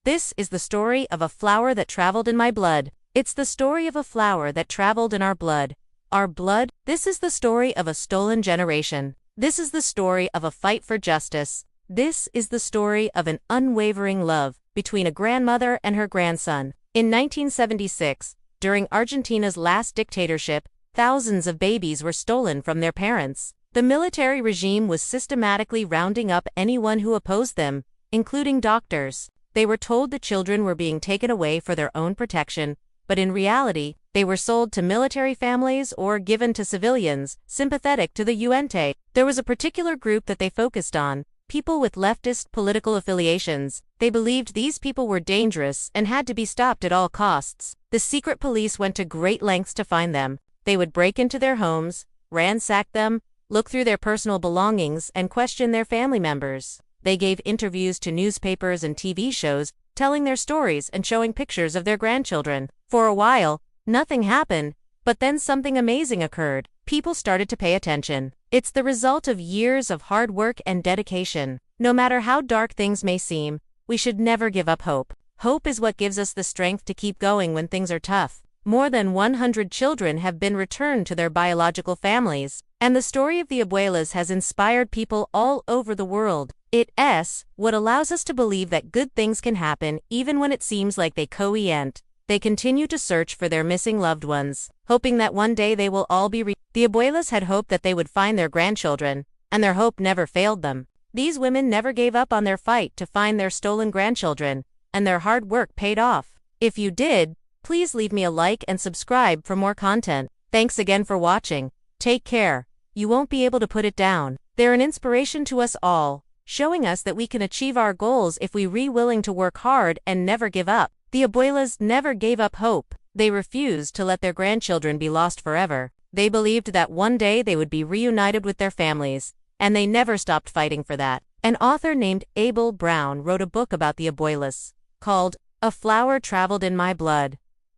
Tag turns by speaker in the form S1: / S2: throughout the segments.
S1: This is the story of a flower that traveled in my blood. It's the story of a flower that traveled in our blood. Our blood. This is the story of a stolen generation. This is the story of a fight for justice. This is the story of an unwavering love between a grandmother and her grandson. In 1976, during Argentina's last dictatorship, thousands of babies were stolen from their parents. The military regime was systematically rounding up anyone who opposed them, including doctors. They were told the children were being taken away for their own protection, but in reality, they were sold to military families or given to civilians, sympathetic to the junta. There was a particular group that they focused on, people with leftist political affiliations. They believed these people were dangerous and had to be stopped at all costs. The secret police went to great lengths to find them. They would break into their homes, ransack them, look through their personal belongings, and question their family members. They gave interviews to newspapers and TV shows, telling their stories and showing pictures of their grandchildren. For a while, nothing happened, but then something amazing occurred. People started to pay attention. It's the result of years of hard work and dedication. No matter how dark things may seem, we should never give up hope. Hope is what gives us the strength to keep going when things are tough. More than 100 children have been returned to their biological families, and the story of the Abuelas has inspired people all over the world. It's what allows us to believe that good things can happen even when it seems like they can't. They continue to search for their missing loved ones, hoping that one day they will all be The Abuelas had hoped that they would find their grandchildren, and their hope never failed them. These women never gave up on their fight to find their stolen grandchildren, and their hard work paid off. If you did, please leave me a like and subscribe for more content. Thanks again for watching. Take care. You won't be able to put it down. They're an inspiration to us all, showing us that we can achieve our goals if we're willing to work hard and never give up. The Abuelas never gave up hope. They refused to let their grandchildren be lost forever. They believed that one day they would be reunited with their families, and they never stopped fighting for that. An author named Abel Brown wrote a book about the Abuelas, called A Flower Traveled in My Blood.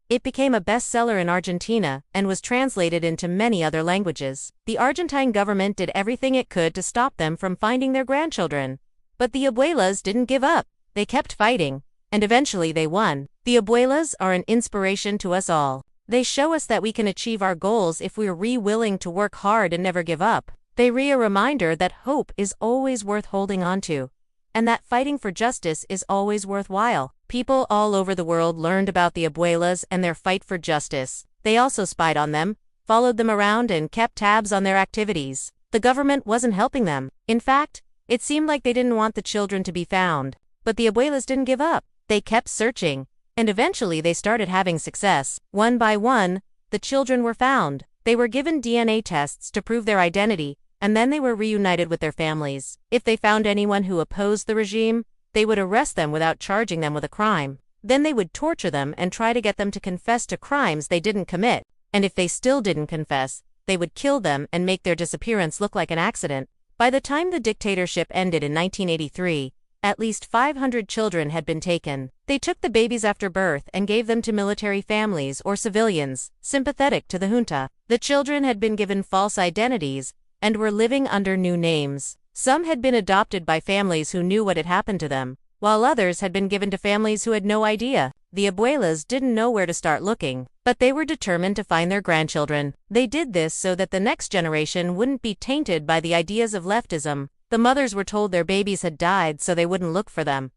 S1: It became a bestseller in Argentina and was translated into many other languages. The Argentine government did everything it could to stop them from finding their grandchildren. But the Abuelas didn't give up. They kept fighting, and eventually they won. The Abuelas are an inspiration to us all. They show us that we can achieve our goals if we're willing to work hard and never give up. They're a reminder that hope is always worth holding on to, and that fighting for justice is always worthwhile. People all over the world learned about the Abuelas and their fight for justice. They also spied on them, followed them around, and kept tabs on their activities. The government wasn't helping them. In fact, it seemed like they didn't want the children to be found. But the Abuelas didn't give up. They kept searching, and eventually they started having success. One by one, the children were found. They were given DNA tests to prove their identity, and then they were reunited with their families. If they found anyone who opposed the regime, they would arrest them without charging them with a crime. Then they would torture them and try to get them to confess to crimes they didn't commit. And if they still didn't confess, they would kill them and make their disappearance look like an accident. By the time the dictatorship ended in 1983, at least 500 children had been taken. They took the babies after birth and gave them to military families or civilians, sympathetic to the junta. The children had been given false identities and were living under new names. Some had been adopted by families who knew what had happened to them, while others had been given to families who had no idea. The Abuelas didn't know where to start looking, but they were determined to find their grandchildren. They did this so that the next generation wouldn't be tainted by the ideas of leftism. The mothers were told their babies had died so they wouldn't look for them.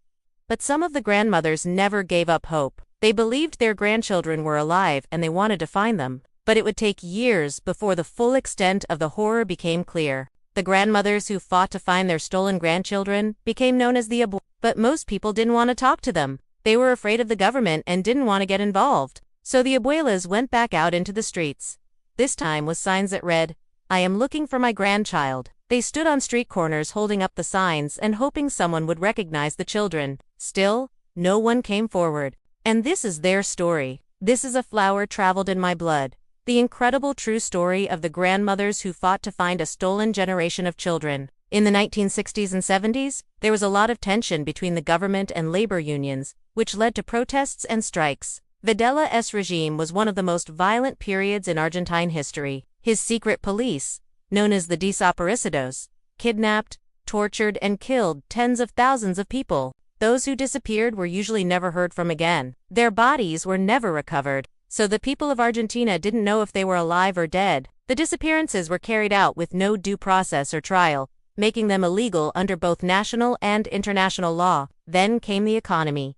S1: But some of the grandmothers never gave up hope. They believed their grandchildren were alive and they wanted to find them. But it would take years before the full extent of the horror became clear. The grandmothers who fought to find their stolen grandchildren became known as the Abuelas. But most people didn't want to talk to them. They were afraid of the government and didn't want to get involved. So the Abuelas went back out into the streets. This time with signs that read, "I am looking for my grandchild." They stood on street corners holding up the signs and hoping someone would recognize the children. Still, no one came forward. And this is their story. This is a flower traveled in my blood. The incredible true story of the grandmothers who fought to find a stolen generation of children. In the 1960s and 70s, there was a lot of tension between the government and labor unions, which led to protests and strikes. Videla's regime was one of the most violent periods in Argentine history. His secret police, known as the desaparecidos, kidnapped, tortured, and killed tens of thousands of people. those who disappeared were usually never heard from again. Their bodies were never recovered, so the people of Argentina didn't know if they were alive or dead. The disappearances were carried out with no due process or trial, making them illegal under both national and international law. Then came the economy.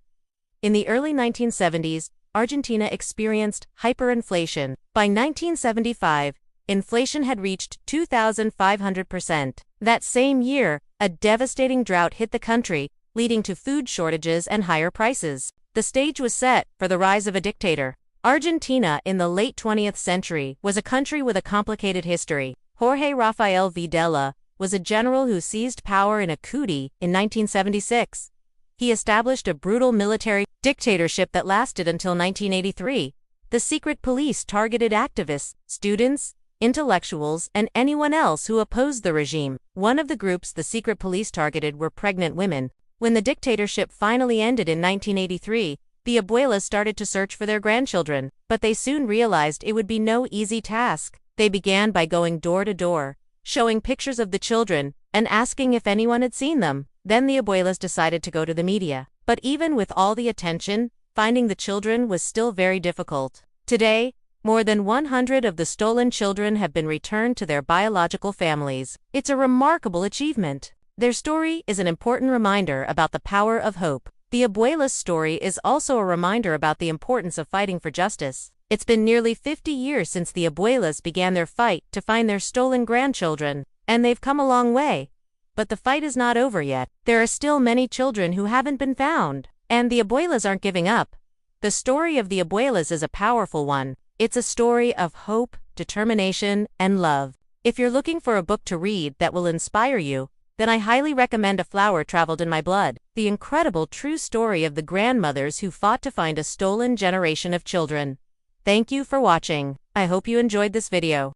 S1: In the early 1970s, Argentina experienced hyperinflation. By 1975, inflation had reached 2,500%. That same year, a devastating drought hit the country, leading to food shortages and higher prices. The stage was set for the rise of a dictator. Argentina in the late 20th century was a country with a complicated history. Jorge Rafael Videla was a general who seized power in a coup in 1976. He established a brutal military dictatorship that lasted until 1983. The secret police targeted activists, students, intellectuals, and anyone else who opposed the regime. One of the groups the secret police targeted were pregnant women. When the dictatorship finally ended in 1983, the Abuelas started to search for their grandchildren, but they soon realized it would be no easy task. They began by going door to door, showing pictures of the children, and asking if anyone had seen them. Then the Abuelas decided to go to the media. But even with all the attention, finding the children was still very difficult. Today, more than 100 of the stolen children have been returned to their biological families. It's a remarkable achievement. Their story is an important reminder about the power of hope. The Abuelas' story is also a reminder about the importance of fighting for justice. It's been nearly 50 years since the Abuelas began their fight to find their stolen grandchildren, and they've come a long way. But the fight is not over yet. There are still many children who haven't been found, and the Abuelas aren't giving up. The story of the Abuelas is a powerful one. It's a story of hope, determination, and love. If you're looking for a book to read that will inspire you, then I highly recommend A Flower Traveled in My Blood, the incredible true story of the grandmothers who fought to find a stolen generation of children. Thank you for watching. I hope you enjoyed this video.